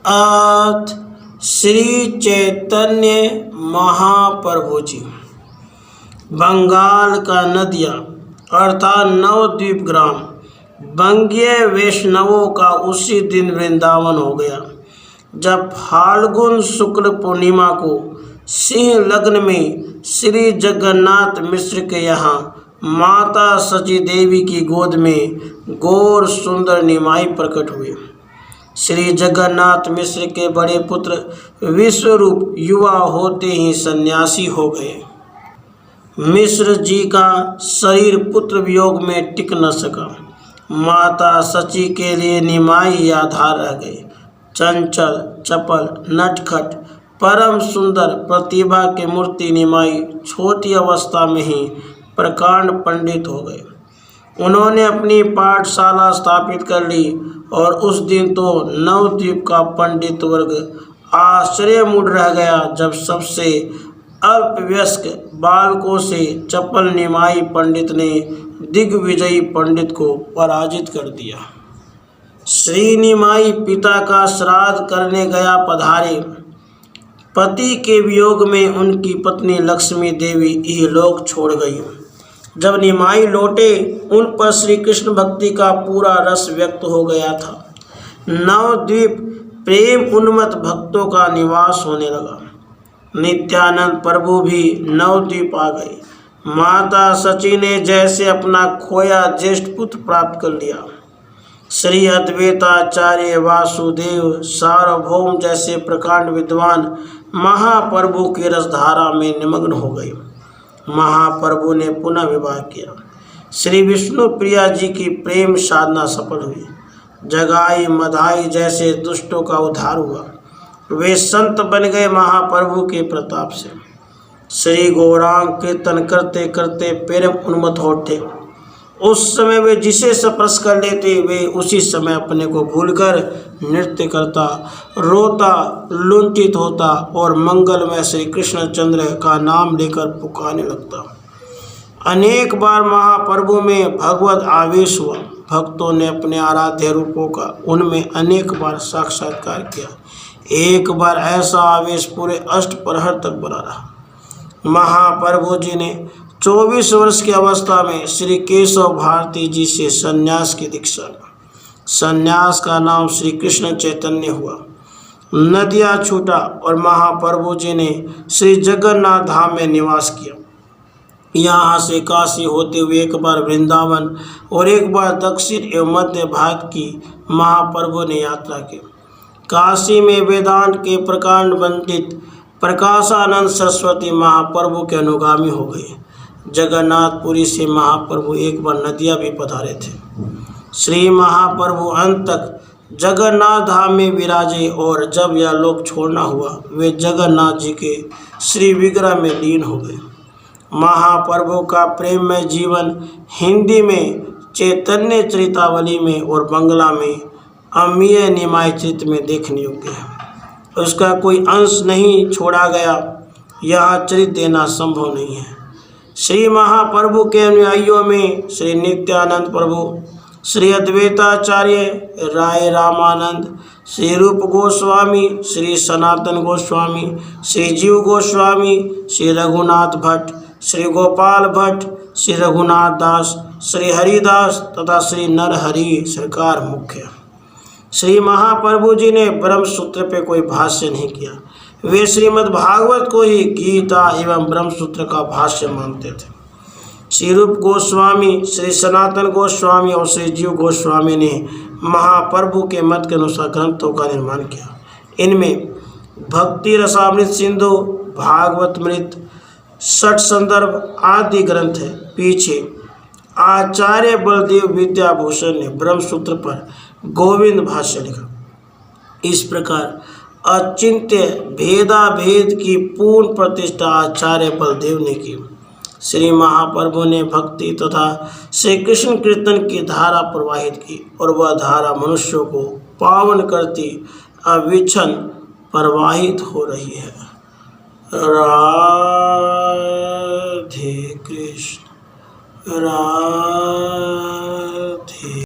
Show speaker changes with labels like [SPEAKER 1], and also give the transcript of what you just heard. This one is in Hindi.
[SPEAKER 1] अथ श्री चैतन्य महाप्रभु जी। बंगाल का नदिया अर्थात नवद्वीप ग्राम बंगीय वैष्णवों का उसी दिन वृंदावन हो गया जब फाल्गुन शुक्ल पूर्णिमा को सिंह लग्न में श्री जगन्नाथ मिश्र के यहाँ माता सची देवी की गोद में गौर सुंदर निमाई प्रकट हुए। श्री जगन्नाथ मिश्र के बड़े पुत्र विश्वरूप युवा होते ही सन्यासी हो गए। मिश्र जी का शरीर पुत्र वियोग में टिक न सका। माता सची के लिए निमाई आधार रह गए। चंचल चपल नटखट परम सुंदर प्रतिभा के मूर्ति निमाई छोटी अवस्था में ही प्रकांड पंडित हो गए। उन्होंने अपनी पाठशाला स्थापित कर ली और उस दिन तो नवद्वीप का पंडित वर्ग आश्चर्य मूड रह गया जब सबसे अल्पवयस्क बालकों से चपल निमाई पंडित ने दिग्विजयी पंडित को पराजित कर दिया। श्री निमाई पिता का श्राद्ध करने गया पधारे। पति के वियोग में उनकी पत्नी लक्ष्मी देवी इहलोक छोड़ गई। जब निमाई लौटे उन पर श्री कृष्ण भक्ति का पूरा रस व्यक्त हो गया था। नवद्वीप प्रेम उन्मत्त भक्तों का निवास होने लगा। नित्यानंद प्रभु भी नवद्वीप आ गए। माता सची ने जैसे अपना खोया ज्येष्ठ पुत्र प्राप्त कर लिया। श्री अद्वैताचार्य वासुदेव सार्वभौम जैसे प्रकांड विद्वान महाप्रभु की रसधारा में निमग्न हो गए। महाप्रभु ने पुनः विवाह किया। श्री विष्णु प्रिया जी की प्रेम साधना सफल हुई। जगाई मधाई जैसे दुष्टों का उद्धार हुआ। वे संत बन गए महाप्रभु के प्रताप से। श्री गौरांग कीर्तन करते करते प्रेम उन्मत्त होते। उस समय वे जिसे स्पर्श कर लेते वे उसी समय अपने को भूलकर नृत्य करता, रोता, लुंठित होता और मंगलमय श्री कृष्णचंद्र का नाम लेकर पुकारने लगता। अनेक बार महाप्रभु में भगवत आवेश हुआ। भक्तों ने अपने आराध्य रूपों का उनमें अनेक बार साक्षात्कार किया। एक बार ऐसा आवेश पूरे अष्टप्रहर तक बना रहा। महाप्रभु जी ने 24 वर्ष की अवस्था में श्री केशव भारती जी से संन्यास की दीक्षा ली। संन्यास का नाम श्री कृष्ण चैतन्य हुआ। नदिया छूटा और महाप्रभु जी ने श्री जगन्नाथ धाम में निवास किया। यहाँ से काशी होते हुए एक बार वृंदावन और एक बार दक्षिण एवं मध्य भारत की महाप्रभु ने यात्रा की। काशी में वेदांत के प्रकांड पंडित प्रकाशानंद सरस्वती महाप्रभु के अनुगामी हो गए। जगन्नाथपुरी से महाप्रभु एक बार नदिया भी पधारे थे। श्री महाप्रभु अंत तक जगन्नाथ धाम में विराजे और जब यह लोक छोड़ना हुआ वे जगन्नाथ जी के श्री विग्रह में लीन हो गए। महाप्रभु का प्रेममय जीवन हिंदी में चैतन्य चरितावली में और बंगला में अमीय निमाई चरित में देखने योग्य है। उसका कोई अंश नहीं छोड़ा गया। यह चरित देना संभव नहीं है। श्री महाप्रभु के अनुयायियों में श्री नित्यानंद प्रभु, श्री अद्वैताचार्य राय रामानंद, श्री रूप गोस्वामी, श्री सनातन गोस्वामी, श्री जीव गोस्वामी, श्री रघुनाथ भट्ट, श्री गोपाल भट्ट, श्री रघुनाथ दास, श्री हरिदास तथा श्री नरहरि सरकार मुख्य। श्री महाप्रभु जी ने ब्रह्म सूत्र पे कोई भाष्य नहीं किया। वे श्रीमद् भागवत को ही गीता एवं ब्रह्म सूत्र का भाष्य मानते थे। श्री रूप गोस्वामी, श्री सनातन गोस्वामी और श्री जीव गोस्वामी ने महाप्रभु के मत के अनुसार ग्रंथों का निर्माण किया। इनमें भक्ति रसामृत सिंधु, भागवतमृत, षट संदर्भ आदि ग्रंथ है। पीछे आचार्य बलदेव विद्याभूषण ने ब्रह्मसूत्र पर गोविंद भाष्य लिखा। इस प्रकार अचिंत्य भेदाभेद की पूर्ण प्रतिष्ठा आचार्य बलदेव ने की। श्री महाप्रभु ने भक्ति तथा श्री कृष्ण कीर्तन की धारा प्रवाहित की और वह धारा मनुष्यों को पावन करती अविच्छन प्रवाहित हो रही है। राधे कृष्ण राधे।